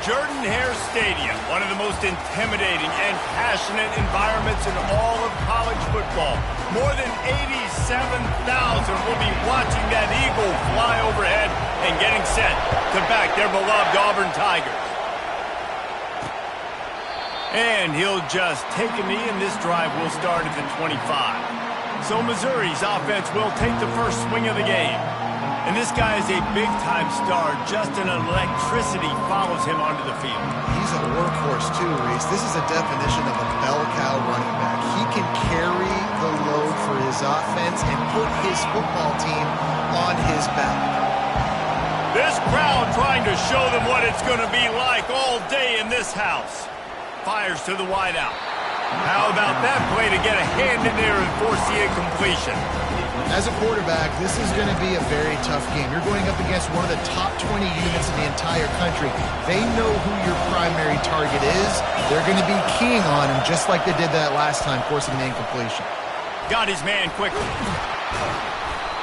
Jordan-Hare Stadium, one of the most intimidating and passionate environments in all of college football. More than 87,000 will be watching that eagle fly overhead and getting set to back their beloved Auburn Tigers. And he'll just take a knee, and this drive will start at the 25. So Missouri's offense will take the first swing of the game. And this guy is a big-time star. Just an electricity follows him onto the field. He's a workhorse, too, Reese. This is a definition of a bell cow running back. He can carry the load for his offense and put his football team on his back. This crowd trying to show them what it's going to be like all day in this house. Fires to the wideout. How about that play to get a hand in there and force the incompletion? As a quarterback, this is going to be a very tough game. You're going up against one of the top 20 units in the entire country. They know who your primary target is. They're going to be keying on him just like they did that last time, forcing the incompletion. Got his man quickly.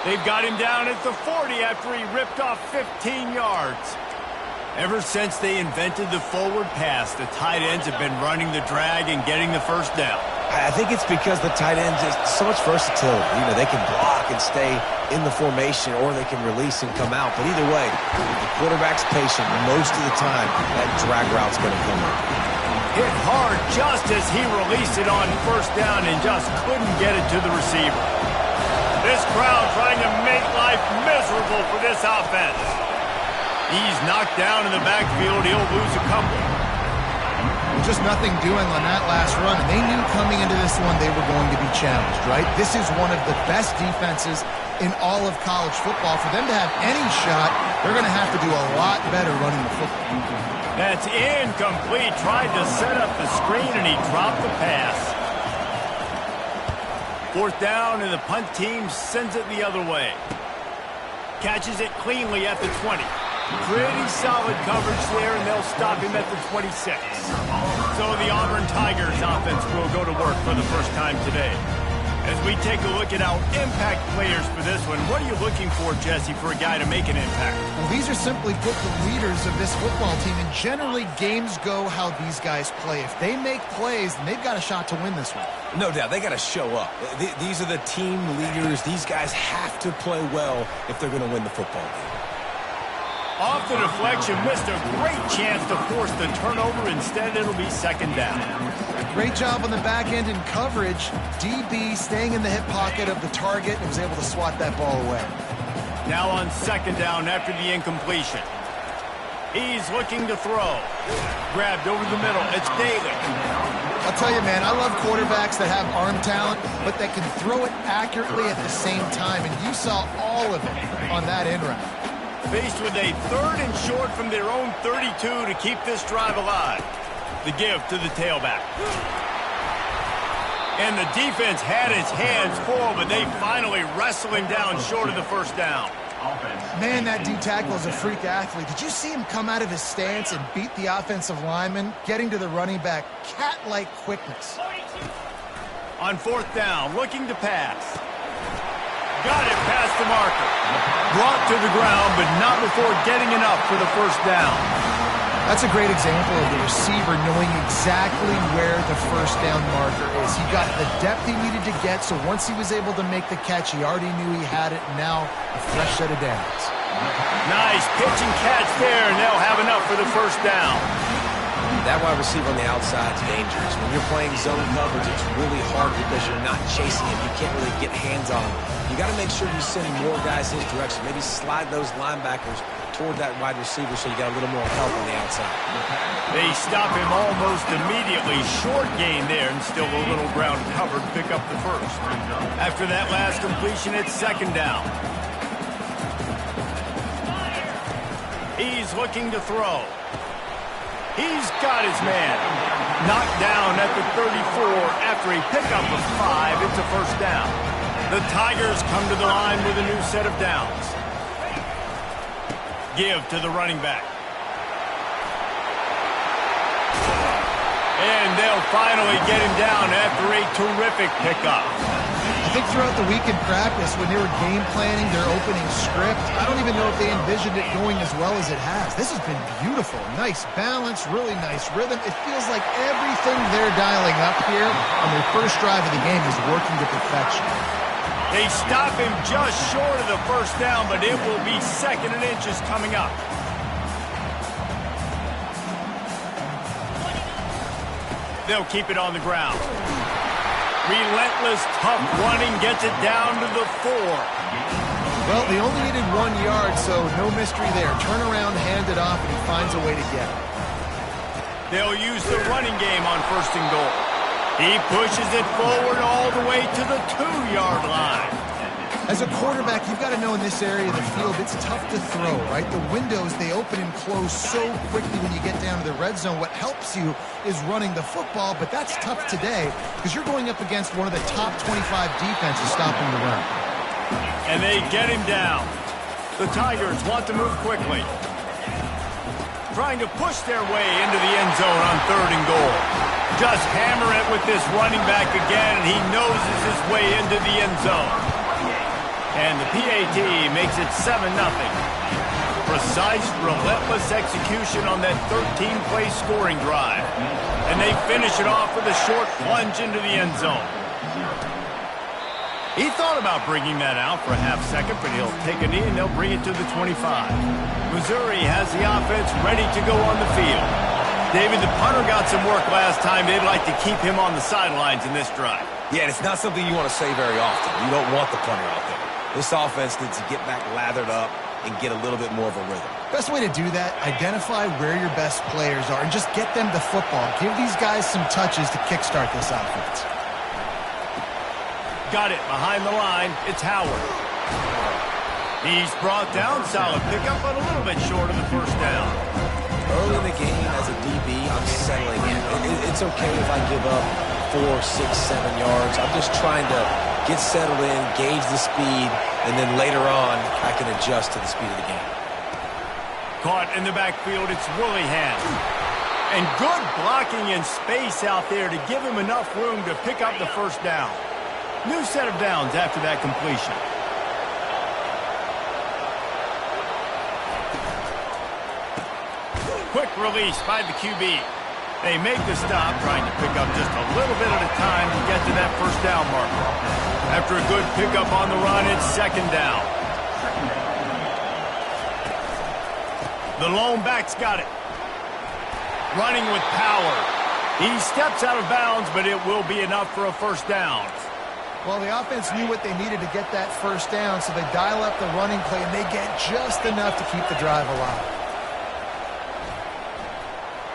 They've got him down at the 40 after he ripped off 15 yards. Ever since they invented the forward pass, the tight ends have been running the drag and getting the first down. I think it's because the tight ends is so much versatility. You know, they can block and stay in the formation, or they can release and come out. But either way, the quarterback's patient most of the time. That drag route's going to come in. Hit hard just as he released it on first down and just couldn't get it to the receiver. This crowd trying to make life miserable for this offense. He's knocked down in the backfield. He'll lose a couple. Just nothing doing on that last run. And they knew coming into this one they were going to be challenged, right? This is one of the best defenses in all of college football. For them to have any shot, they're going to have to do a lot better running the football. That's incomplete. Tried to set up the screen, and he dropped the pass. Fourth down, and the punt team sends it the other way. Catches it cleanly at the 20. Pretty solid coverage there, and they'll stop him at the 26. So the Auburn Tigers offense will go to work for the first time today. As we take a look at our impact players for this one, what are you looking for, Jesse, for a guy to make an impact? Well, these are simply put the leaders of this football team, and generally games go how these guys play. If they make plays, then they've got a shot to win this one. No doubt, they got to show up. These are the team leaders. These guys have to play well if they're going to win the football game. Off the deflection, missed a great chance to force the turnover. Instead, it'll be second down. Great job on the back end in coverage. DB staying in the hip pocket of the target and was able to swat that ball away. Now on second down after the incompletion. He's looking to throw. Grabbed over the middle. It's Daly. I'll tell you, man, I love quarterbacks that have arm talent, but that can throw it accurately at the same time. And you saw all of it on that in route. Faced with a third and short from their own 32 to keep this drive alive. The give to the tailback. And the defense had its hands full, but they finally wrestle him down short of the first down. Man, that D-tackle is a freak athlete. Did you see him come out of his stance and beat the offensive lineman, getting to the running back? Cat-like quickness. On fourth down, looking to pass. Got it past the marker. Brought to the ground, but not before getting enough for the first down. That's a great example of the receiver knowing exactly where the first down marker is. He got the depth he needed to get, so once he was able to make the catch, he already knew he had it, and now a fresh set of downs. Nice pitch and catch there, and they'll have enough for the first down. That wide receiver on the outside is dangerous. When you're playing zone coverage, it's really hard because you're not chasing him. You can't really get hands on him. You got to make sure you send more guys his direction. Maybe slide those linebackers toward that wide receiver so you got a little more help on the outside. They stop him almost immediately. Short gain there, and still a little ground covered. Pick up the first. After that last completion, it's second down. He's looking to throw. He's got his man. Knocked down at the 34 after a pickup of 5. It's a first down. The Tigers come to the line with a new set of downs. Give to the running back. And they'll finally get him down after a terrific pickup. I I think throughout the week in practice, when they were game planning their opening script, I don't even know if they envisioned it going as well as it has. This has been beautiful. Nice balance, really nice rhythm. It feels like everything they're dialing up here on their first drive of the game is working to perfection. They stop him just short of the first down, but it will be 2nd and inches coming up. They'll keep it on the ground. Relentless, tough running gets it down to the 4. Well, they only needed 1 yard, so no mystery there. Turn around, hand it off, and he finds a way to get it. They'll use the running game on 1st and goal. He pushes it forward all the way to the 2-yard line. As a quarterback, you've got to know in this area of the field, it's tough to throw, right? The windows, they open and close so quickly when you get down to the red zone. What helps you is running the football, but that's tough today because you're going up against one of the top 25 defenses stopping the run. And they get him down. The Tigers want to move quickly. Trying to push their way into the end zone on 3rd and goal. Just hammer it with this running back again, and he noses his way into the end zone. And the PAT makes it 7-0. Precise, relentless execution on that 13-play scoring drive. And they finish it off with a short plunge into the end zone. He thought about bringing that out for a half second, but he'll take a knee and they'll bring it to the 25. Missouri has the offense ready to go on the field. David, the punter got some work last time. They'd like to keep him on the sidelines in this drive. Yeah, and it's not something you want to say very often. You don't want the punter out there. This offense needs to get back lathered up and get a little bit more of a rhythm. Best way to do that, identify where your best players are and just get them the football. Give these guys some touches to kickstart this offense. Got it behind the line. It's Howard. He's brought down. Solid pickup, but a little bit short of the first down. Early in the game as a DB, I'm settling in. It's okay if I give up 4, 6, 7 yards. I'm just trying to get settled in, gauge the speed, and then later on, I can adjust to the speed of the game. Caught in the backfield, it's Willingham. And good blocking in space out there to give him enough room to pick up the first down. New set of downs after that completion. Quick release by the QB. They make the stop, trying to pick up just a little bit at a time to get to that first down marker. After a good pickup on the run, it's 2nd down. The lone back's got it. Running with power. He steps out of bounds, but it will be enough for a first down. Well, the offense knew what they needed to get that first down, so they dial up the running play, and they get just enough to keep the drive alive.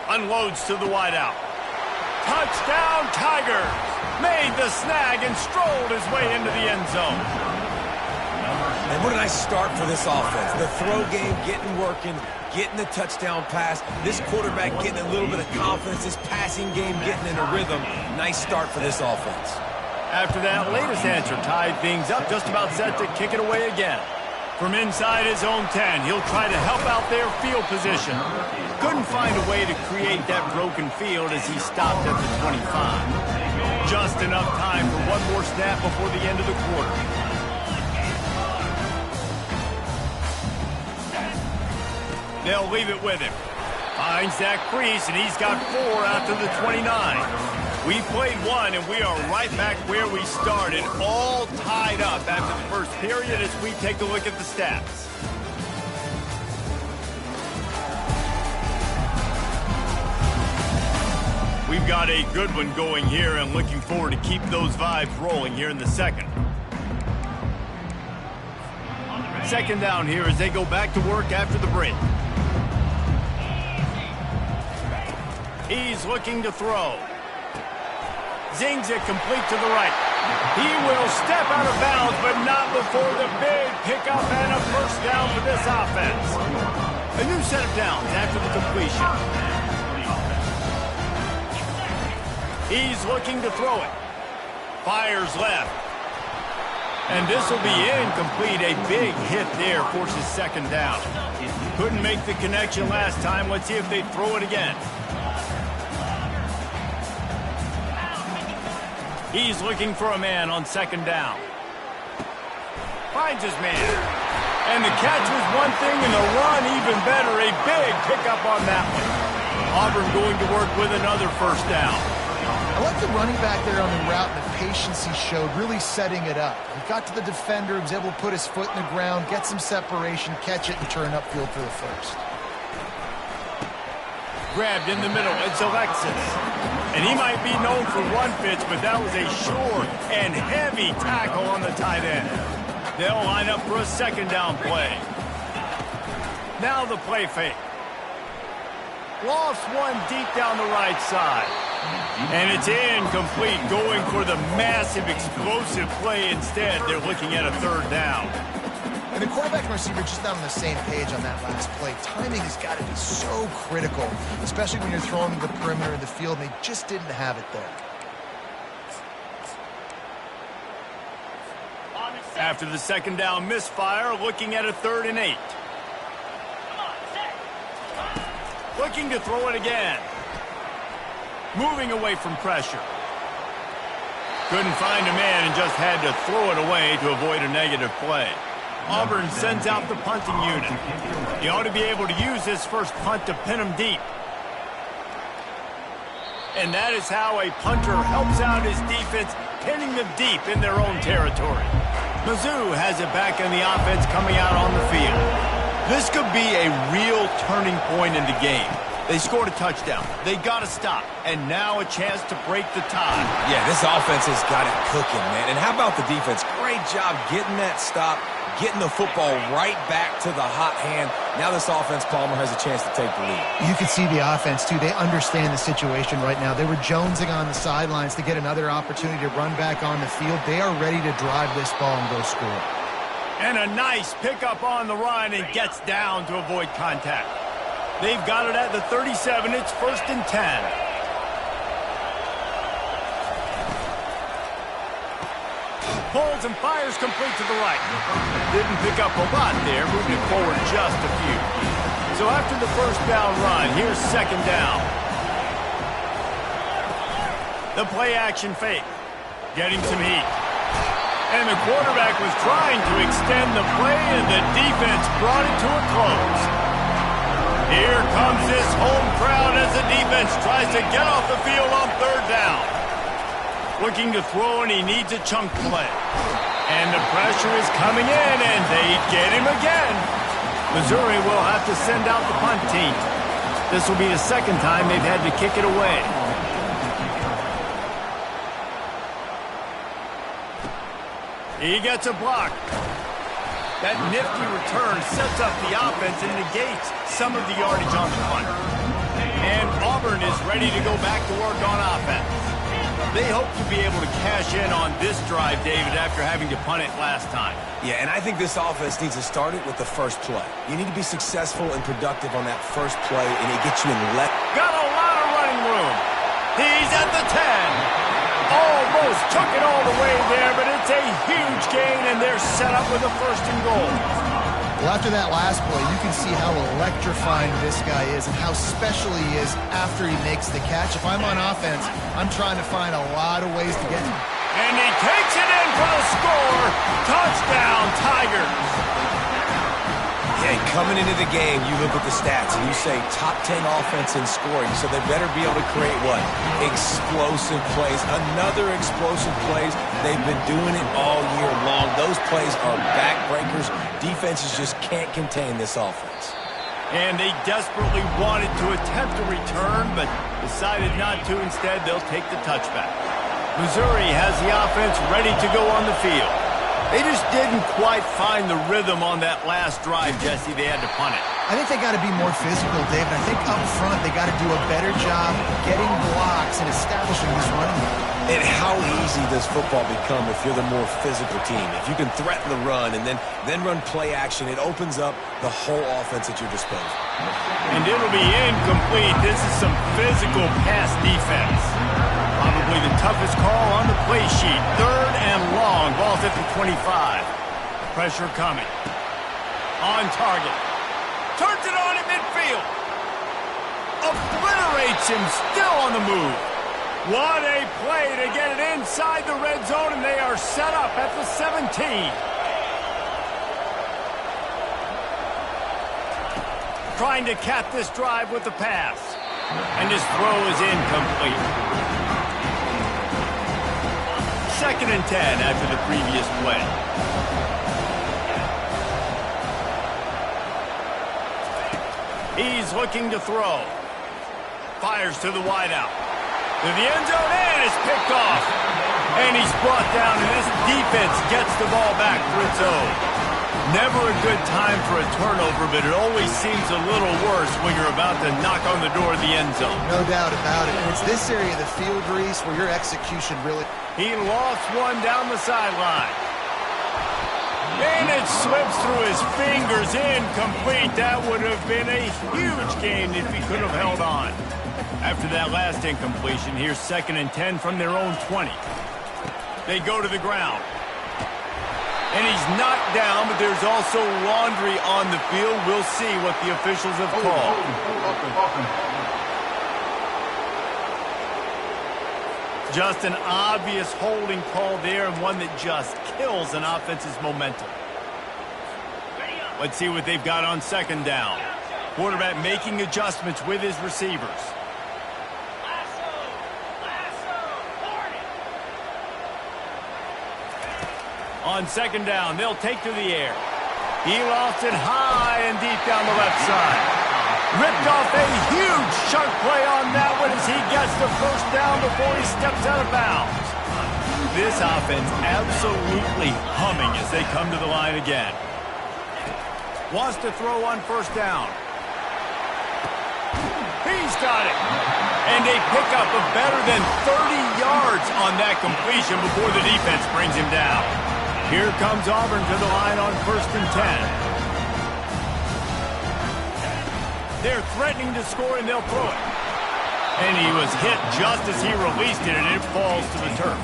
Unloads to the wideout. Touchdown, Tigers! Made the snag and strolled his way into the end zone. And what a nice start for this offense. The throw game getting working, getting the touchdown pass. This quarterback getting a little bit of confidence. This passing game getting in a rhythm. Nice start for this offense. After that latest answer tied things up, just about set to kick it away again. From inside his own 10, he'll try to help out their field position. Couldn't find a way to create that broken field as he stopped at the 25. Just enough time for one more snap before the end of the quarter. They'll leave it with him. Finds that crease, and he's got 4 after the 29. We played 1, and we are right back where we started, all tied up after the first period as we take a look at the stats. We've got a good one going here, and looking forward to keep those vibes rolling here in the second. 2nd down here as they go back to work after the break. He's looking to throw. Zings it complete to the right. He will step out of bounds, but not before the big pickup and a first down for this offense. A new set of downs after the completion. He's looking to throw it. Fires left. And this will be incomplete. A big hit there forces 2nd down. Couldn't make the connection last time. Let's see if they throw it again. He's looking for a man on 2nd down. finds his man. And the catch was one thing, and the run even better. A big pickup on that one. Auburn going to work with another first down. I like the running back there on the route and the patience he showed, really setting it up. He got to the defender, he was able to put his foot in the ground, get some separation, catch it, and turn upfield for the first. Grabbed in the middle, it's Alexis. And he might be known for one pitch, but that was a sure and heavy tackle on the tight end. They'll line up for a second down play. Now the play fake. Lost one deep down the right side. And it's incomplete, going for the massive, explosive play instead. They're looking at a third down. And the quarterback and receiver just not on the same page on that last play. Timing has got to be so critical, especially when you're throwing to the perimeter of the field, and they just didn't have it there. After the second down misfire, looking at a 3rd and 8. Looking to throw it again. Moving away from pressure. Couldn't find a man and just had to throw it away to avoid a negative play. Auburn sends out the punting unit. He ought to be able to use his first punt to pin him deep. And that is how a punter helps out his defense, pinning them deep in their own territory. Mizzou has it back in the offense coming out on the field. This could be a real turning point in the game. They scored a touchdown. They got to stop. And now a chance to break the tie. Yeah, this offense has got it cooking, man. And how about the defense? Great job getting that stop, getting the football right back to the hot hand. Now this offense, Palmer, has a chance to take the lead. You can see the offense, too. They understand the situation right now. They were jonesing on the sidelines to get another opportunity to run back on the field. They are ready to drive this ball and go score. And a nice pickup on the run and gets down to avoid contact. They've got it at the 37. It's 1st and 10. Pulls and fires complete to the right. Didn't pick up a lot there, moving it forward just a few. So after the first down run, here's second down. The play action fake. Getting some heat. And the quarterback was trying to extend the play, and the defense brought it to a close. Here comes this home crowd as the defense tries to get off the field on 3rd down. Looking to throw, and he needs a chunk play. And the pressure is coming in, and they get him again. Missouri will have to send out the punt team. This will be the second time they've had to kick it away. He gets a block. That nifty return sets up the offense and negates some of the yardage on the punt. And Auburn is ready to go back to work on offense. They hope to be able to cash in on this drive, David, after having to punt it last time. Yeah, and I think this offense needs to start it with the first play. You need to be successful and productive on that first play, and it gets you in left. Got a lot of running room. He's at the 10. Almost took it all the way there, but it's a huge gain, and they're set up with a 1st and goal. Well, after that last play, you can see how electrifying this guy is and how special he is after he makes the catch. If I'm on offense, I'm trying to find a lot of ways to get him. And he takes it in for the score. Touchdown, Tigers. Yeah, coming into the game, you look at the stats, and you say top 10 offense in scoring, so they better be able to create what? Explosive plays. Another explosive plays. They've been doing it all year long. Those plays are backbreakers. Defenses just can't contain this offense. And they desperately wanted to attempt a return, but decided not to. Instead, they'll take the touchback. Missouri has the offense ready to go on the field. They just didn't quite find the rhythm on that last drive, Jesse. They had to punt it. I think they got to be more physical, David. I think up front they got to do a better job getting blocks and establishing this running game. And how easy does football become if you're the more physical team? If you can threaten the run and then run play action, it opens up the whole offense at your disposal. And it'll be incomplete. This is some physical pass defense. Probably the toughest call on the play sheet. 3rd and long. Ball's at the 25. Pressure coming. On target. Turns it on at midfield. Obliterates him, still on the move. What a play to get it inside the red zone, and they are set up at the 17. trying to cap this drive with the pass. And his throw is incomplete. 2nd and 10 after the previous play. He's looking to throw. Fires to the wideout. To the end zone, and it's picked off. And he's brought down, and this defense gets the ball back for its own. Never a good time for a turnover, but it always seems a little worse when you're about to knock on the door of the end zone. No doubt about it. And it's this area of the field, Reese, where your execution really... He lost one down the sideline. And it slips through his fingers, incomplete. That would have been a huge gain if he could have held on. After that last incompletion, here's 2nd and 10 from their own 20. They go to the ground. And he's knocked down, but there's also laundry on the field. We'll see what the officials have called. Just an obvious holding call there, and one that just kills an offense's momentum. Let's see what they've got on 2nd down. Quarterback making adjustments with his receivers. On 2nd down, they'll take to the air. He lost it high and deep down the left side. Ripped off a huge sharp play on that one as he gets the 1st down before he steps out of bounds. This offense absolutely humming as they come to the line again. Wants to throw on 1st down. He's got it. And a pickup of better than 30 yards on that completion before the defense brings him down. Here comes Auburn to the line on 1st and 10. They're threatening to score, and they'll throw it. And he was hit just as he released it, and it falls to the turf.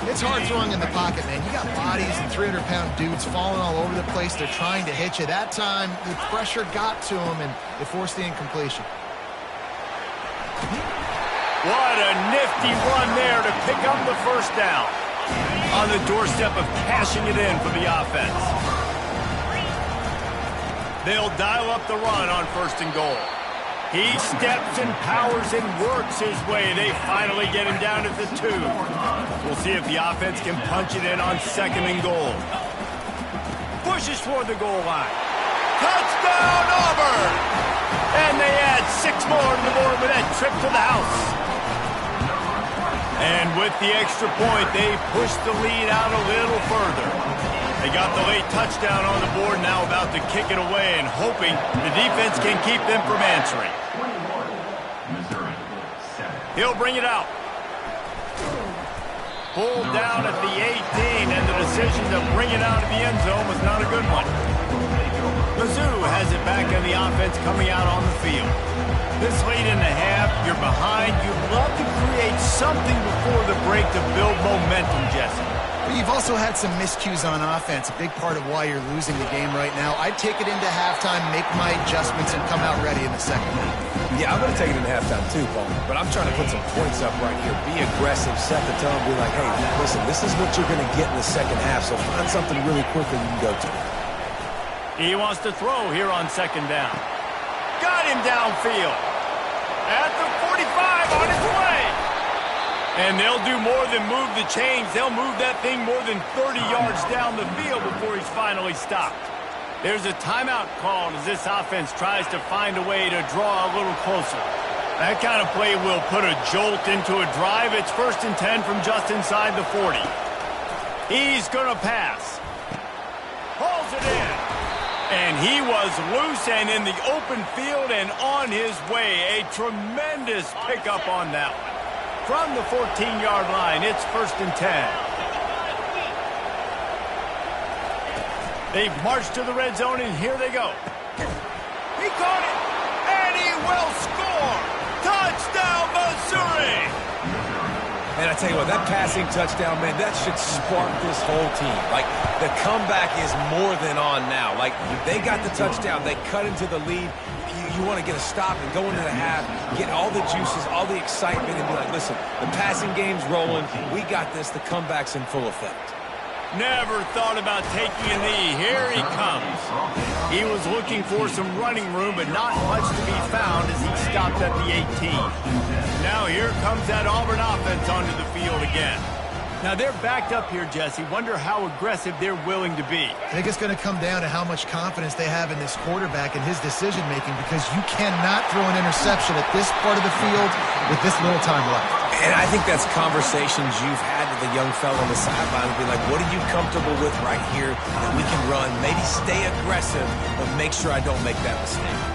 It's hard throwing in the pocket, man. You got bodies and 300-pound dudes falling all over the place. They're trying to hit you. That time, the pressure got to him, and it forced the incompletion. What a nifty run there to pick up the 1st down. On the doorstep of cashing it in for the offense. They'll dial up the run on 1st and goal. He steps and powers and works his way. They finally get him down at the 2. We'll see if the offense can punch it in on 2nd and goal. Pushes toward the goal line. Touchdown, Auburn! And they add 6 more to the board with that trip to the house. And with the extra point, they push the lead out a little further. They got the late touchdown on the board, now about to kick it away and hoping the defense can keep them from answering. He'll bring it out. Pulled down at the 18, and the decision to bring it out of the end zone was not a good one. Mizzou has it back on the offense coming out on the field. This late in the half, you're behind. You'd love to create something before the break to build momentum, Jesse. But you've also had some miscues on offense, a big part of why you're losing the game right now. I'd take it into halftime, make my adjustments, and come out ready in the 2nd half. Yeah, I'm going to take it into halftime too, Paul. But I'm trying to put some points up right here. Be aggressive, set the tone, be like, hey, listen, this is what you're going to get in the 2nd half, so find something really quickly you can go to. He wants to throw here on 2nd down. Got him downfield. At the 45 on his way. And they'll do more than move the chains. They'll move that thing more than 30 yards down the field before he's finally stopped. There's a timeout called as this offense tries to find a way to draw a little closer. That kind of play will put a jolt into a drive. It's 1st and 10 from just inside the 40. He's going to pass. Hauls it in. And he was loose and in the open field and on his way. A tremendous pickup on that one. From the 14-yard line, it's 1st and 10. They've marched to the red zone, and here they go. He caught it, and he will score. Touchdown, Missouri! Man, I tell you what, that passing touchdown, man, that should spark this whole team. Like, the comeback is more than on now. Like, they got the touchdown. They cut into the lead. You want to get a stop and go into the half, get all the juices, all the excitement, and be like, listen, the passing game's rolling. We got this. The comeback's in full effect. Never thought about taking a knee. Here he comes. He was looking for some running room, but not much to be found as he stopped at the 18. Now here comes that Auburn offense onto the field again. Now they're backed up here, Jesse. Wonder how aggressive they're willing to be. I think it's going to come down to how much confidence they have in this quarterback and his decision-making, because you cannot throw an interception at this part of the field with this little time left. And I think that's conversations you've had with the young fellow on the sideline. Be like, what are you comfortable with right here that we can run? Maybe stay aggressive, but make sure I don't make that mistake.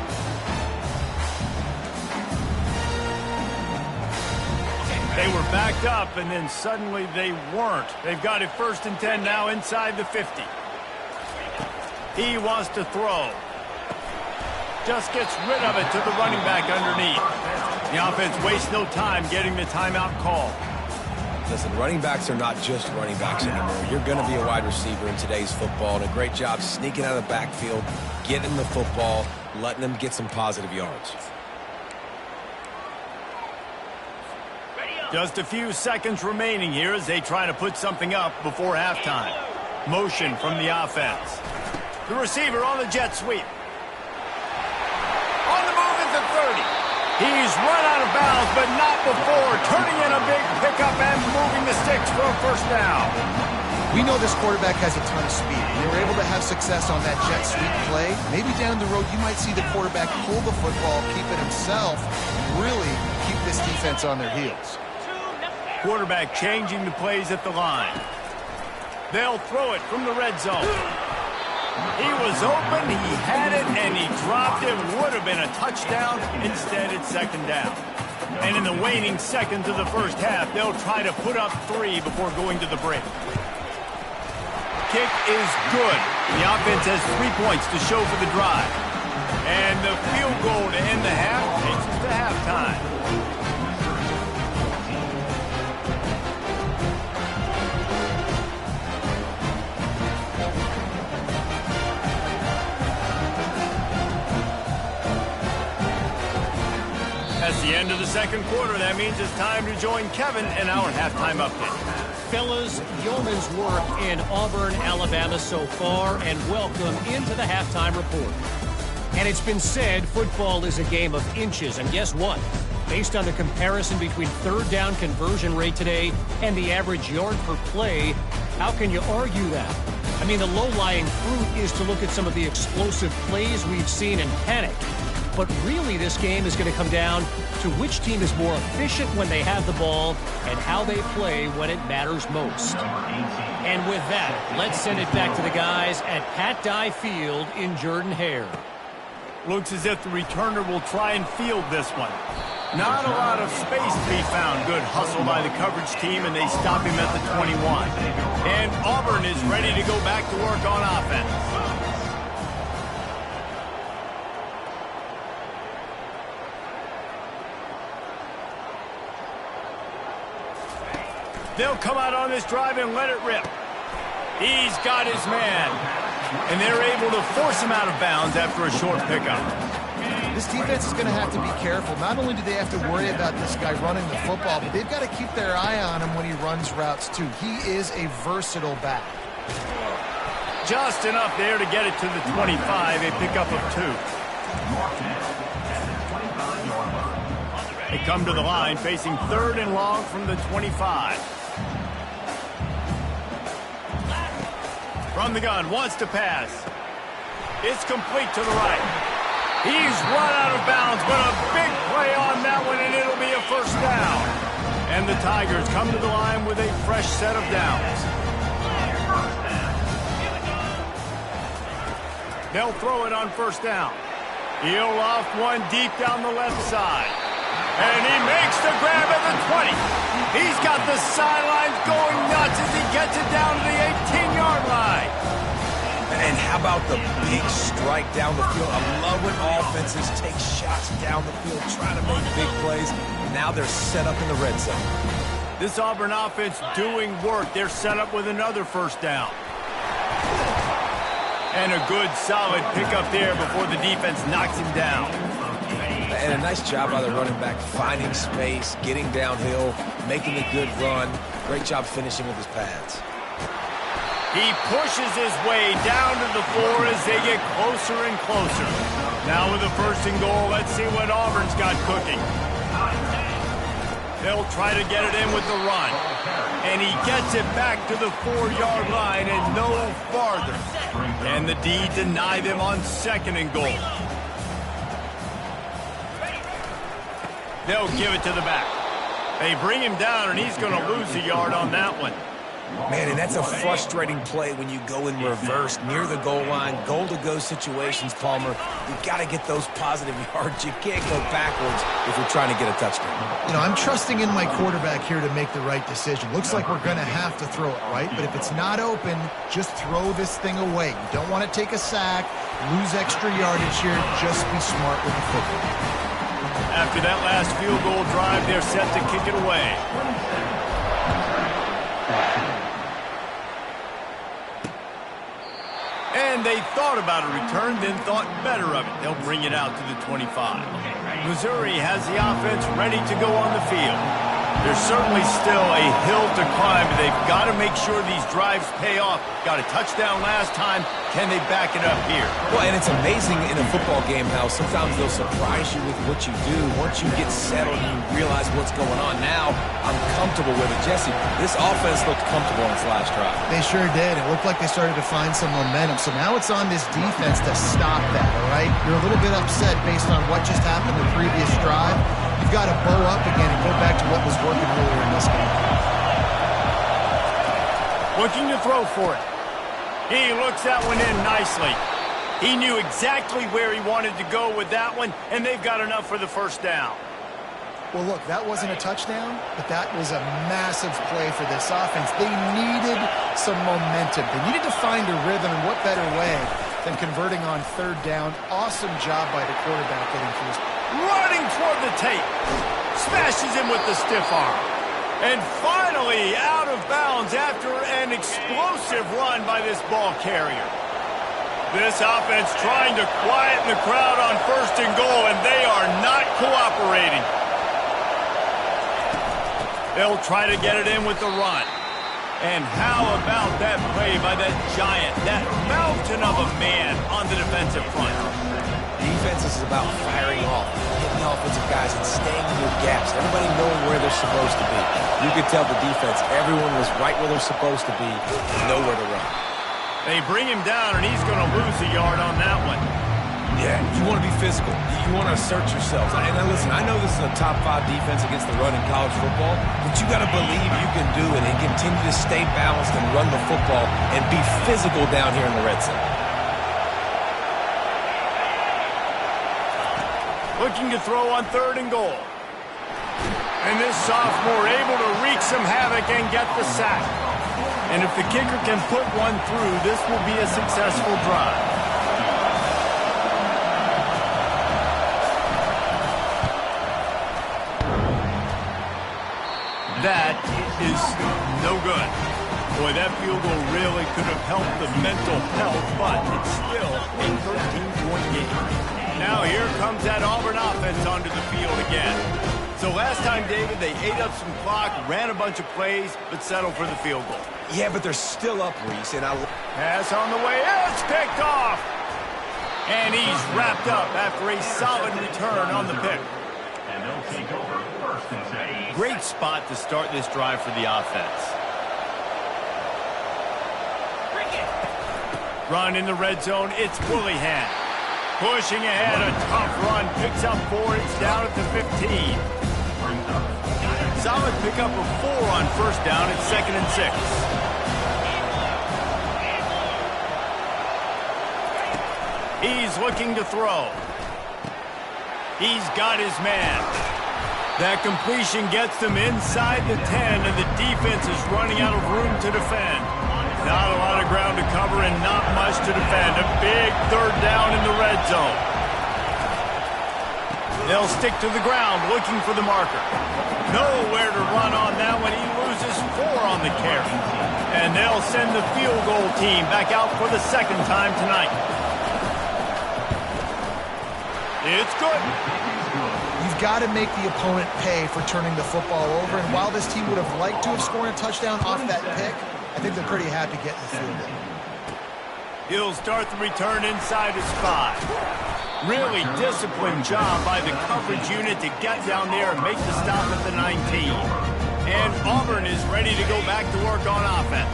They were backed up, and then suddenly they weren't. They've got it 1st and 10 now inside the 50. He wants to throw. Just gets rid of it to the running back underneath. The offense wastes no time getting the timeout call. Listen, running backs are not just running backs anymore. You're going to be a wide receiver in today's football, and a great job sneaking out of the backfield, getting the football, letting them get some positive yards. Just a few seconds remaining here as they try to put something up before halftime. Motion from the offense. The receiver on the jet sweep. On the move at the 30. He's run out of bounds, but not before turning in a big pickup and moving the sticks for a 1st down. We know this quarterback has a ton of speed. They were able to have success on that jet sweep play. Maybe down the road you might see the quarterback pull the football, keep it himself, really keep this defense on their heels. Quarterback changing the plays at the line. They'll throw it from the red zone. He was open, he had it, and he dropped it. Would have been a touchdown. Instead, it's 2nd down. And in the waning seconds of the 1st half, they'll try to put up 3 before going to the break. Kick is good. The offense has 3 points to show for the drive. And the field goal to end the half takes us to halftime. That's the end of the 2nd quarter. That means it's time to join Kevin in our halftime update. Fellas, yeoman's work in Auburn, Alabama so far, and welcome into the halftime report. And it's been said football is a game of inches, and guess what? Based on the comparison between 3rd down conversion rate today and the average yard per play, how can you argue that? I mean, the low-lying fruit is to look at some of the explosive plays we've seen and panic. But really, this game is going to come down to which team is more efficient when they have the ball and how they play when it matters most. And with that, let's send it back to the guys at Pat Dye Field in Jordan-Hare. Looks as if the returner will try and field this one. Not a lot of space to be found. Good hustle by the coverage team, and they stop him at the 21. And Auburn is ready to go back to work on offense. They'll come out on this drive and let it rip. He's got his man. And they're able to force him out of bounds after a short pickup. This defense is going to have to be careful. Not only do they have to worry about this guy running the football, but they've got to keep their eye on him when he runs routes too. He is a versatile back. Just enough there to get it to the 25, a pickup of 2. They come to the line facing 3rd and long from the 25. From the gun, wants to pass. It's complete to the right. He's run out of bounds, but a big play on that one, and it'll be a 1st down. And the Tigers come to the line with a fresh set of downs. They'll throw it on 1st down. He'll loft one deep down the left side. And he makes the grab at the 20. He's got the sidelines going nuts as he gets it down to the 18-yard line. And how about the big strike down the field? I love when offenses take shots down the field, trying to make big plays. Now they're set up in the red zone. This Auburn offense doing work. They're set up with another 1st down. And a good, solid pickup there before the defense knocks him down. And a nice job by the running back, finding space, getting downhill, making a good run. Great job finishing with his pads. He pushes his way down to the floor as they get closer and closer. Now with a 1st and goal, let's see what Auburn's got cooking. They'll try to get it in with the run. And he gets it back to the 4-yard line and no farther. And the D deny them on 2nd and goal. They'll give it to the back. They bring him down, and he's going to lose a yard on that one. Man, and that's a frustrating play when you go in reverse near the goal line. Goal-to-go situations, Palmer. You've got to get those positive yards. You can't go backwards if you're trying to get a touchdown. You know, I'm trusting in my quarterback here to make the right decision. Looks like we're going to have to throw it, right? But if it's not open, just throw this thing away. You don't want to take a sack, lose extra yardage here. Just be smart with the football. After that last field goal drive, they're set to kick it away. And they thought about a return, then thought better of it. They'll bring it out to the 25. Missouri has the offense ready to go on the field. There's certainly still a hill to climb, but they've got to make sure these drives pay off. Got a touchdown last time. Can they back it up here? Well, and it's amazing in a football game how sometimes they'll surprise you with what you do. Once you get settled and you realize what's going on now, I'm comfortable with it. Jesse, this offense looked comfortable in its last drive. They sure did. It looked like they started to find some momentum. So now it's on this defense to stop that, all right? You're a little bit upset based on what just happened the previous drive. You've got to bow up again and go back to what was working earlier in this game. Looking to throw for it. He looks that one in nicely. He knew exactly where he wanted to go with that one, and they've got enough for the 1st down. Well, look, that wasn't a touchdown, but that was a massive play for this offense. They needed some momentum. They needed to find a rhythm, and what better way than converting on 3rd down. Awesome job by the quarterback getting through. Running toward the tape. Smashes him with the stiff arm. And finally out of bounds after an explosive run by this ball carrier. This offense trying to quieten the crowd on 1st and goal, and they are not cooperating. They'll try to get it in with the run. And how about that play by that giant, that mountain of a man on the defensive front? Defense is about firing off, hitting the offensive guys, and staying in their gaps. Everybody knowing where they're supposed to be. You could tell the defense, everyone was right where they're supposed to be, nowhere to run. They bring him down, and he's going to lose a yard on that one. Yeah, you want to be physical. You want to assert yourselves. And listen, I know this is a top 5 defense against the run in college football, but you got to believe you can do it and continue to stay balanced and run the football and be physical down here in the red zone. Looking to throw on 3rd and goal. And this sophomore able to wreak some havoc and get the sack. And if the kicker can put one through, this will be a successful drive. That is no good. Boy, that field goal really could have helped the mental health, but it's still a 13-point game. Now here comes that Auburn offense onto the field again. So last time, David, they ate up some clock, ran a bunch of plays, but settled for the field goal. Yeah, but they're still up, Reese. And pass on the way. It's picked off. And he's wrapped up after a solid return on the pick. And they'll take over 1st and 10. Great spot to start this drive for the offense. Run in the red zone. It's Willingham. Pushing ahead, a tough run, picks up 4, it's down at the 15. Solid pickup of 4 on 1st down, it's 2nd and 6. He's looking to throw. He's got his man. That completion gets them inside the 10, and the defense is running out of room to defend. Not a lot of ground to cover and not much to defend. A big 3rd down in the red zone. They'll stick to the ground looking for the marker. Nowhere to run on that one. He loses 4 on the carry. And they'll send the field goal team back out for the 2nd time tonight. It's good. You've got to make the opponent pay for turning the football over. And while this team would have liked to have scored a touchdown off that pick, I think they're pretty happy getting the field in. He'll start the return inside his 5. Really disciplined job by the coverage unit to get down there and make the stop at the 19. And Auburn is ready to go back to work on offense.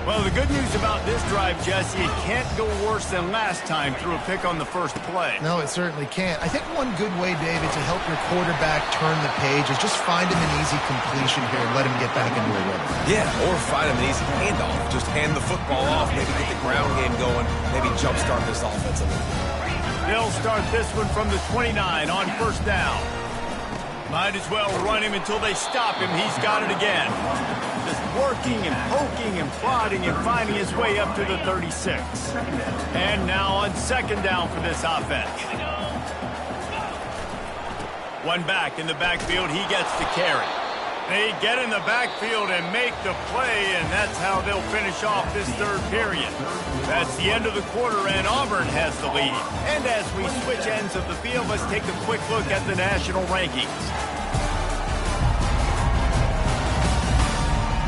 Well, the good news about this drive, Jesse, it can't go worse than last time through a pick on the first play. No, it certainly can't. I think one good way, David, to help your quarterback turn the page is just find him an easy completion here and let him get back into a rhythm. Yeah, or find him an easy handoff. Just hand the football off, maybe get the ground game going, maybe jumpstart this offense a little bit. They'll start this one from the 29 on first down. Might as well run him until they stop him. He's got it again. Just working and poking and prodding and finding his way up to the 36. And now on second down for this offense. One back in the backfield. He gets to carry. They get in the backfield and make the play, and that's how they'll finish off this third period. That's the end of the quarter, and Auburn has the lead. And as we switch ends of the field, let's take a quick look at the national rankings.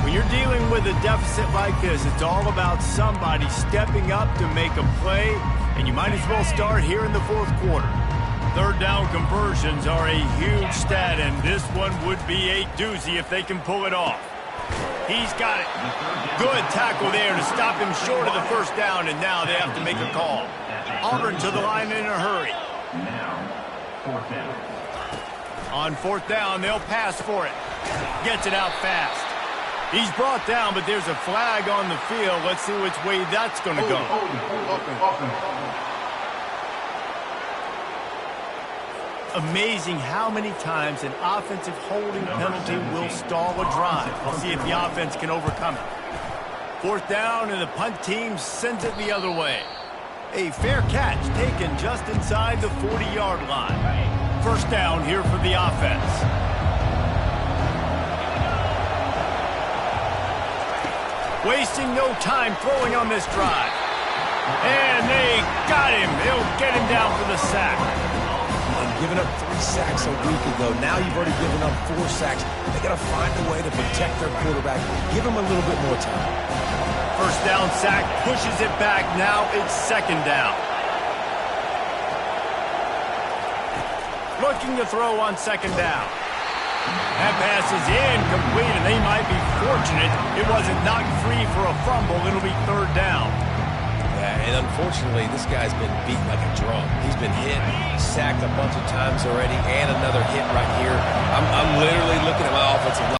When you're dealing with a deficit like this, it's all about somebody stepping up to make a play, and you might as well start here in the fourth quarter. Third down conversions are a huge stat, and this one would be a doozy if they can pull it off. He's got it. Good tackle there to stop him short of the first down, and now they have to make a call. Auburn to the line in a hurry. On fourth down, they'll pass for it. Gets it out fast. He's brought down, but there's a flag on the field. Let's see which way that's going to go. Amazing how many times an offensive holding penalty will stall a drive. We'll see if the offense can overcome it. Fourth down, and the punt team sends it the other way. A fair catch taken just inside the 40-yard line. First down here for the offense. Wasting no time throwing on this drive. And they got him. They'll get him down for the sack. Giving up 3 sacks a week ago. Now you've already given up 4 sacks. They got to find a way to protect their quarterback. Give him a little bit more time. First down sack, pushes it back. Now it's second down. Looking to throw on second down. That pass is incomplete, and they might be fortunate it wasn't knocked free for a fumble. It'll be third down. And unfortunately, this guy's been beat like a drum. He's been hit, sacked a bunch of times already, and another hit right here. I'm literally looking at my offensive line.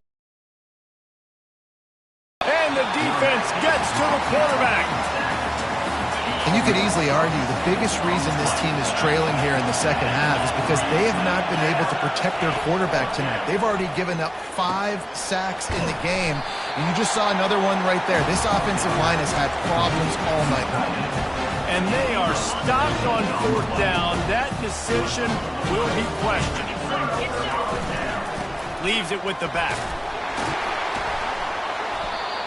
And the defense gets to the quarterback. And you could easily argue the biggest reason this team is trailing here in the second half is because they have not been able to protect their quarterback tonight. They've already given up 5 sacks in the game, and you just saw another one right there. This offensive line has had problems all night long. And they are stopped on fourth down. That decision will be questioned. Leaves it with the back.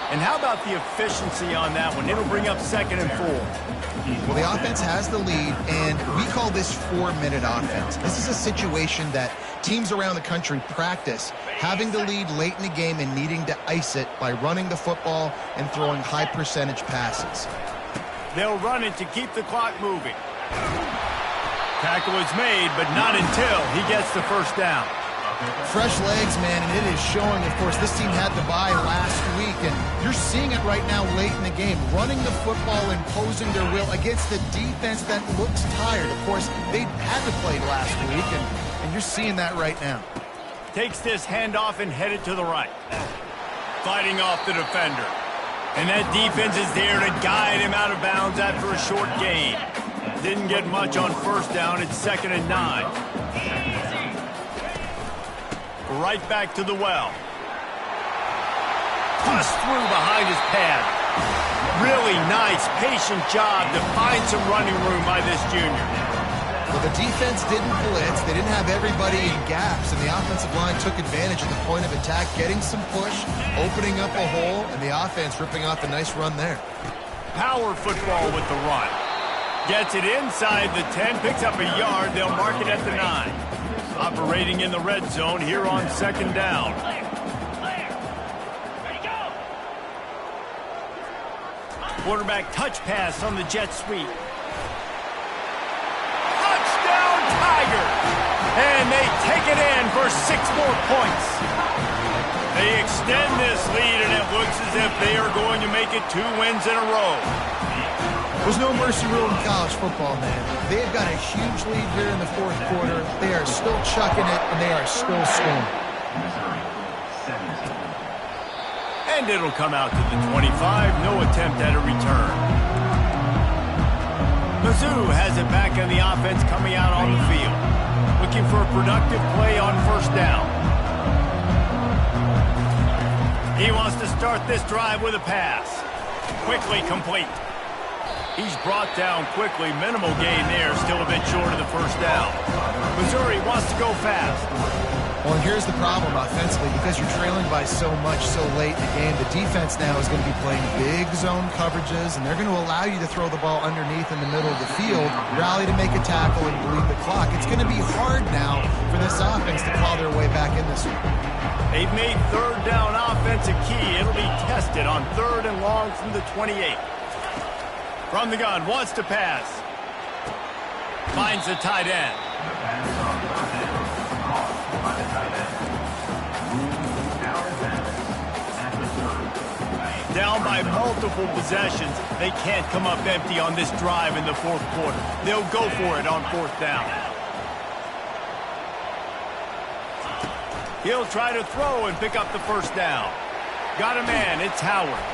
And how about the efficiency on that one? It'll bring up second and 4. Well, the offense has the lead, and we call this 4-minute offense. This is a situation that teams around the country practice, having the lead late in the game and needing to ice it by running the football and throwing high-percentage passes. They'll run it to keep the clock moving. Tackle is made, but not until he gets the first down. Fresh legs, man, and it is showing. Of course, this team had the bye last week, and you're seeing it right now late in the game. Running the football, imposing their will against the defense that looks tired. Of course, they had to play last week, and you're seeing that right now. Takes this handoff and headed to the right. Fighting off the defender. And that defense is there to guide him out of bounds after a short gain. Didn't get much on first down. It's second and 9. Right back to the well. Bust through behind his pad. Really nice, patient job to find some running room by this junior. Well, the defense didn't blitz. They didn't have everybody in gaps, and the offensive line took advantage of the point of attack, getting some push, opening up a hole, and the offense ripping off a nice run there. Power football with the run. Gets it inside the 10, picks up a yard. They'll mark it at the 9. Operating in the red zone here on second down. Quarterback touch pass on the jet sweep. Touchdown, Tigers! And they take it in for 6 more points. They extend this lead, and it looks as if they are going to make it 2 wins in a row. There's no mercy rule in college football, man. They've got a huge lead here in the 4th quarter. They are still chucking it, and they are still scoring. And it'll come out to the 25. No attempt at a return. Mizzou has it back on the offense coming out on the field. Looking for a productive play on 1st down. He wants to start this drive with a pass. Quickly complete. He's brought down quickly. Minimal gain there. Still a bit short of the 1st down. Missouri wants to go fast. Well, and here's the problem offensively. Because you're trailing by so much so late in the game, the defense now is going to be playing big zone coverages, and they're going to allow you to throw the ball underneath in the middle of the field, rally to make a tackle, and bleed the clock. It's going to be hard now for this offense to claw their way back in this one. They've made 3rd down offense a key. It'll be tested on 3rd and long from the 28. From the gun, wants to pass. Finds the tight end. Down by multiple possessions. They can't come up empty on this drive in the 4th quarter. They'll go for it on 4th down. He'll try to throw and pick up the 1st down. Got a man, it's Howard.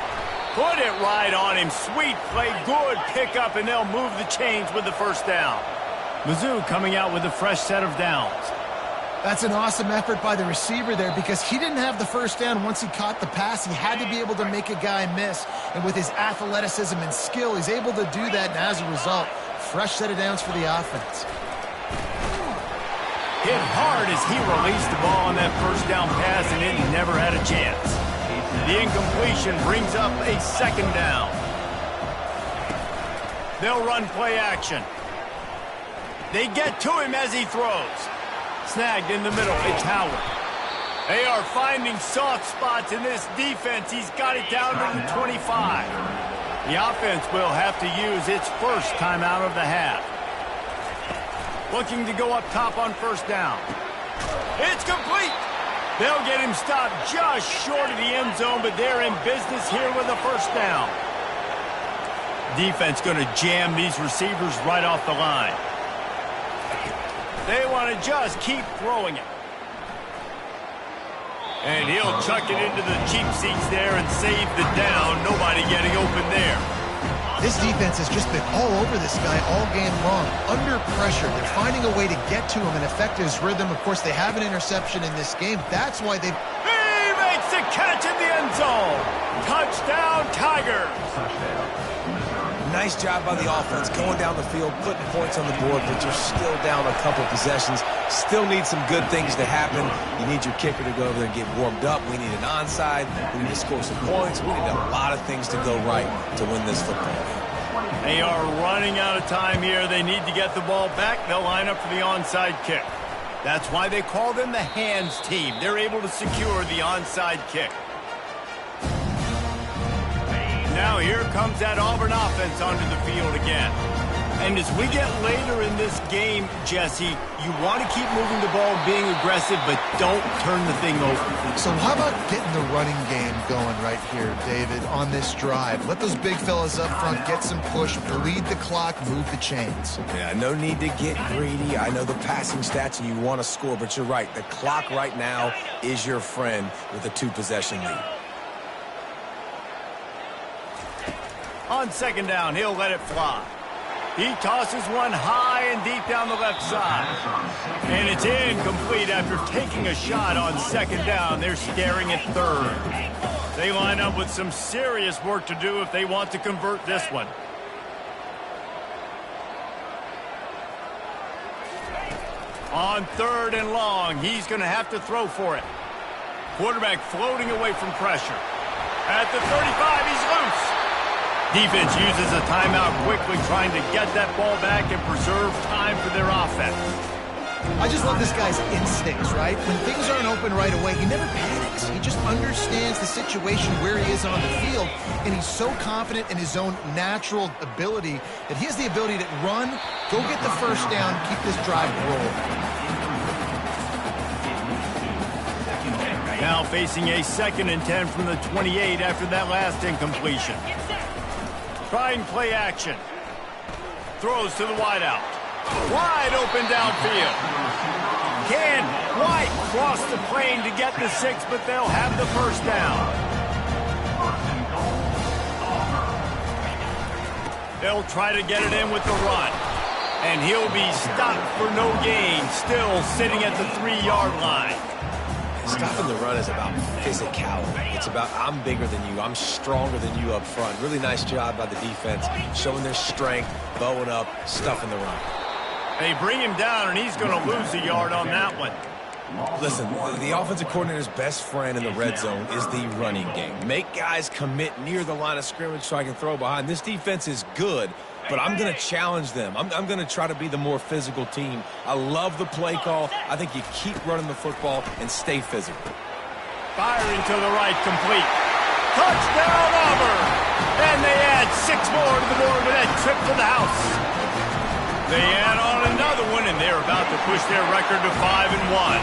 Put it right on him. Sweet play, good pickup, and they'll move the chains with the 1st down. Mizzou coming out with a fresh set of downs. That's an awesome effort by the receiver there because he didn't have the 1st down once he caught the pass. He had to be able to make a guy miss. And with his athleticism and skill, he's able to do that. And as a result, fresh set of downs for the offense. Hit hard as he released the ball on that 1st down pass, and it never had a chance. The incompletion brings up a 2nd down. They'll run play action. They get to him as he throws. Snagged in the middle, it's Howard. They are finding soft spots in this defense. He's got it down to the 25. The offense will have to use its 1st timeout of the half. Looking to go up top on 1st down. It's complete. They'll get him stopped just short of the end zone, but they're in business here with a 1st down. Defense going to jam these receivers right off the line. They want to just keep throwing it. And he'll chuck it into the cheap seats there and save the down. Nobody getting open there. This defense has just been all over this guy all game long. Under pressure, they're finding a way to get to him and affect his rhythm. Of course, they have an interception in this game. That's why they've... He makes the catch in the end zone. Touchdown, Tigers. Nice job by the offense going down the field, putting points on the board, but you're still down a couple possessions. Still need some good things to happen. You need your kicker to go over there and get warmed up. We need an onside. We need to score some points. We need a lot of things to go right to win this football game. They are running out of time here. They need to get the ball back. They'll line up for the onside kick. That's why they call them the hands team. They're able to secure the onside kick. Now here comes that Auburn offense onto the field again. And as we get later in this game, Jesse, you want to keep moving the ball, being aggressive, but don't turn the thing over. So how about getting the running game going right here, David, on this drive? Let those big fellas up front get some push, bleed the clock, move the chains. Yeah, no need to get greedy. I know the passing stats and you want to score, but you're right. The clock right now is your friend with a 2-possession lead. On 2nd down, he'll let it fly. He tosses one high and deep down the left side. And it's incomplete after taking a shot on 2nd down. They're staring at 3rd. They line up with some serious work to do if they want to convert this one. On 3rd and long, he's going to have to throw for it. Quarterback floating away from pressure. At the 35, he's loose. Defense uses a timeout quickly, trying to get that ball back and preserve time for their offense. I just love this guy's instincts, right? When things aren't open right away, he never panics. He just understands the situation where he is on the field, and he's so confident in his own natural ability that he has the ability to run, go get the first down, keep this drive rolling. Now facing a 2nd and 10 from the 28 after that last incompletion. Trying play action. Throws to the wideout. Wide open downfield. Can White cross the plane to get the 6, but they'll have the first down. They'll try to get it in with the run. And he'll be stopped for no gain, still sitting at the 3-yard line. Stopping the run is about physicality. It's about I'm bigger than you. I'm stronger than you up front. Really nice job by the defense, showing their strength, bowing up, stuffing the run. They bring him down, and he's going to lose a yard on that one. Listen, the offensive coordinator's best friend in the red zone is the running game. Make guys commit near the line of scrimmage so I can throw behind. This defense is good, but I'm going to challenge them. I'm going to try to be the more physical team. I love the play call. I think you keep running the football and stay physical. Firing to the right, complete. Touchdown, Auburn! And they add 6 more to the board with that trip to the house. They add on another one, and they're about to push their record to 5-1.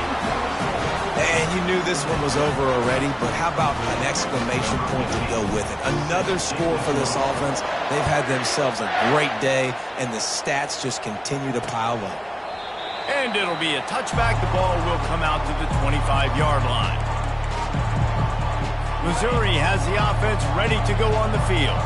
And you knew this one was over already, but how about an exclamation point to go with it? Another score for this offense. They've had themselves a great day, and the stats just continue to pile up. And it'll be a touchback. The ball will come out to the 25-yard line. Missouri has the offense ready to go on the field.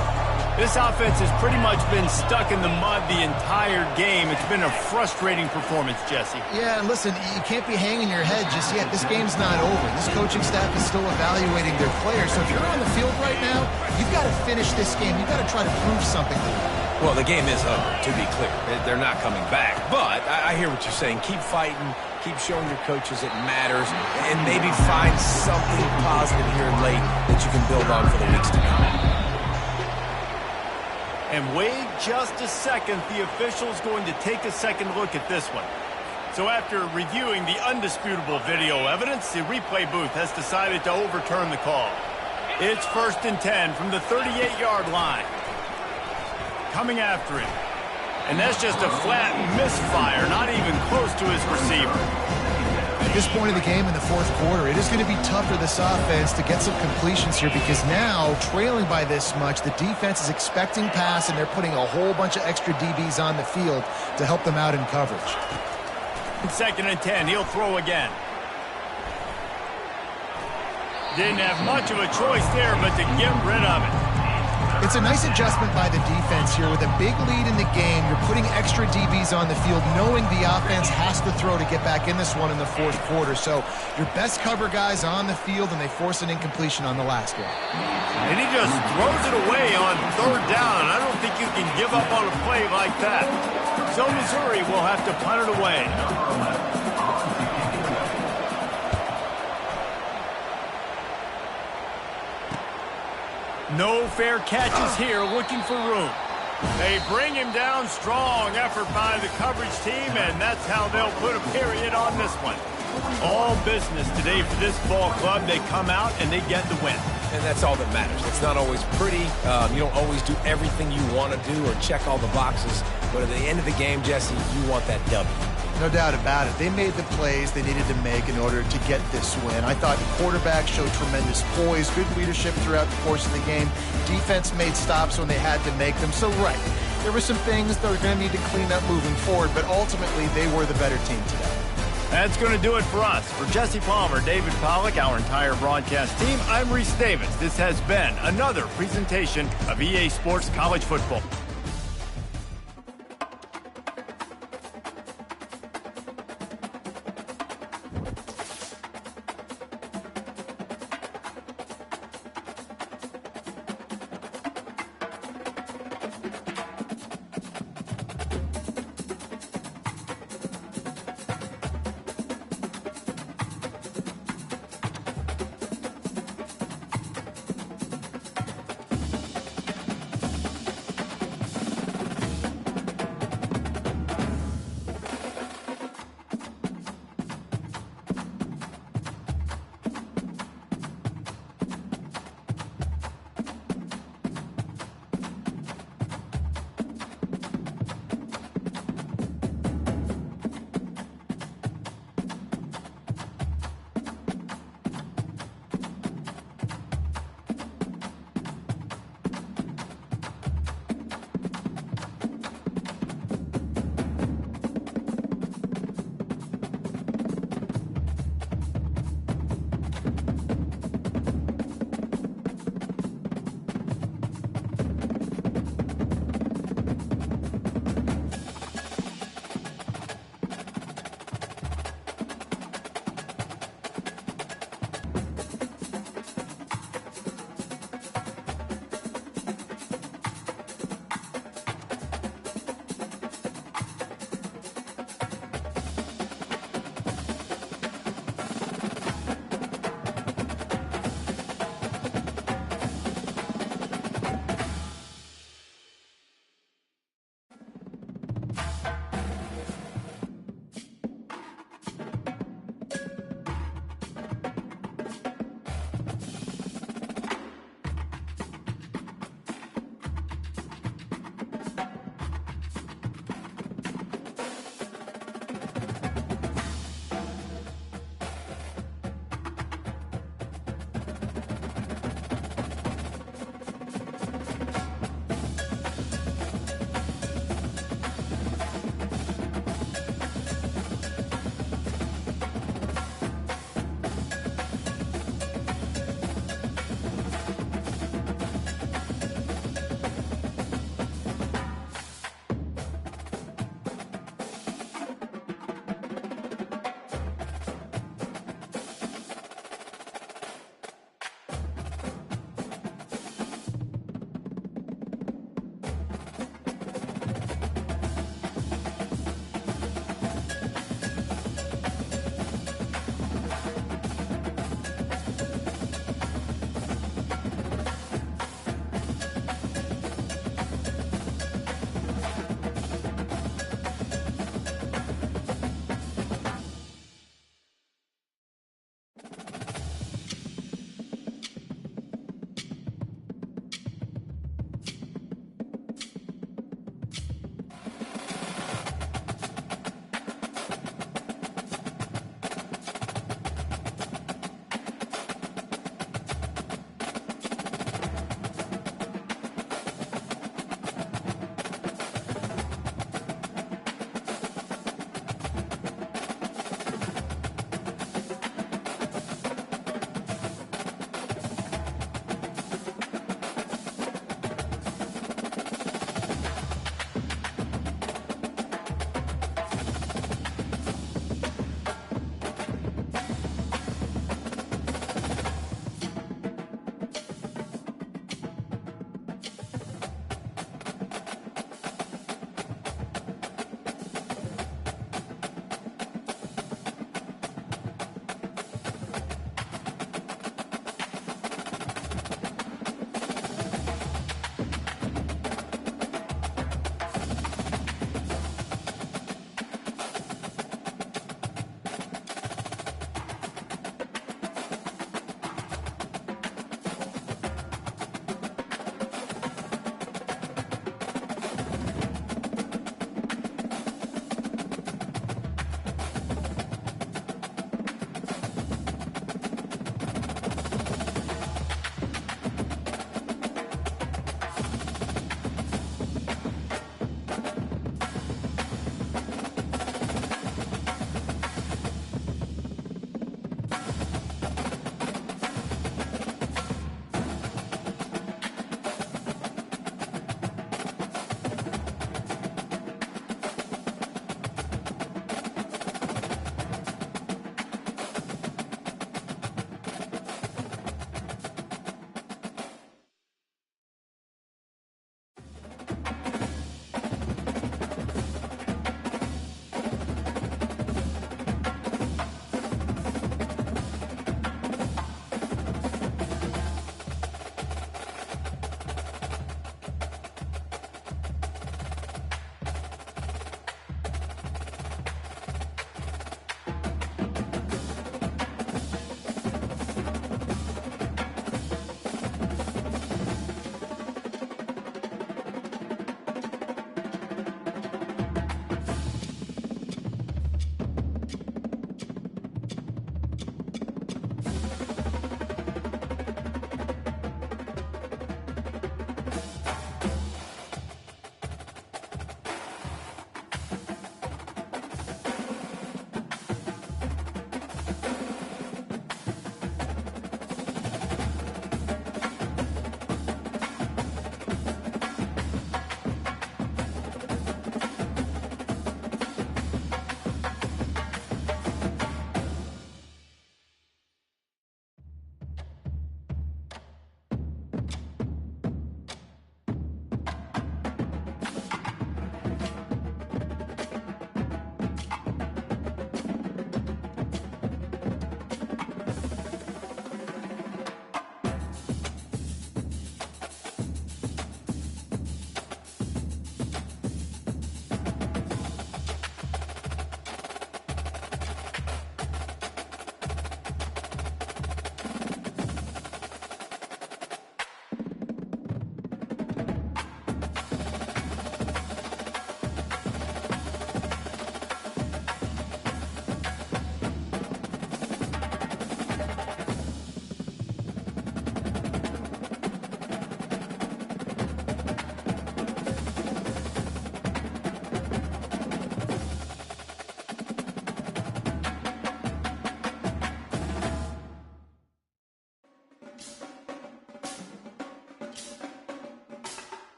This offense has pretty much been stuck in the mud the entire game. It's been a frustrating performance, Jesse. Yeah, and listen, you can't be hanging your head just yet. This game's not over. This coaching staff is still evaluating their players. So if you're on the field right now, you've got to finish this game. You've got to try to prove something to them. Well, the game is over, to be clear. They're not coming back. But I hear what you're saying. Keep fighting. Keep showing your coaches it matters. And maybe find something positive here late that you can build on for the weeks to come. And wait just a second, the official's going to take a second look at this one. So after reviewing the undisputable video evidence, the replay booth has decided to overturn the call. It's 1st and 10 from the 38-yard line. Coming after him. And that's just a flat misfire, not even close to his receiver. At this point in the game in the 4th quarter, it is going to be tough for this offense to get some completions here because now, trailing by this much, the defense is expecting pass and they're putting a whole bunch of extra DBs on the field to help them out in coverage. 2nd and 10, he'll throw again. Didn't have much of a choice there, but to get rid of it. It's a nice adjustment by the defense here. With a big lead in the game, you're putting extra DBs on the field, knowing the offense has to throw to get back in this one in the 4th quarter. So your best cover guys on the field, and they force an incompletion on the last one. And he just throws it away on 3rd down. I don't think you can give up on a play like that. So Missouri will have to punt it away. No fair catches here, looking for room. They bring him down. Strong effort by the coverage team, and that's how they'll put a period on this one. All business today for this ball club. They come out and they get the win. And that's all that matters. It's not always pretty. You don't always do everything you want to do or check all the boxes. But at the end of the game, Jesse, you want that W. No doubt about it. They made the plays they needed to make in order to get this win. I thought the quarterback showed tremendous poise, good leadership throughout the course of the game. Defense made stops when they had to make them. So, right, there were some things they were going to need to clean up moving forward, but ultimately they were the better team today. That's going to do it for us. For Jesse Palmer, David Pollack, our entire broadcast team, I'm Reese Davis. This has been another presentation of EA Sports College Football.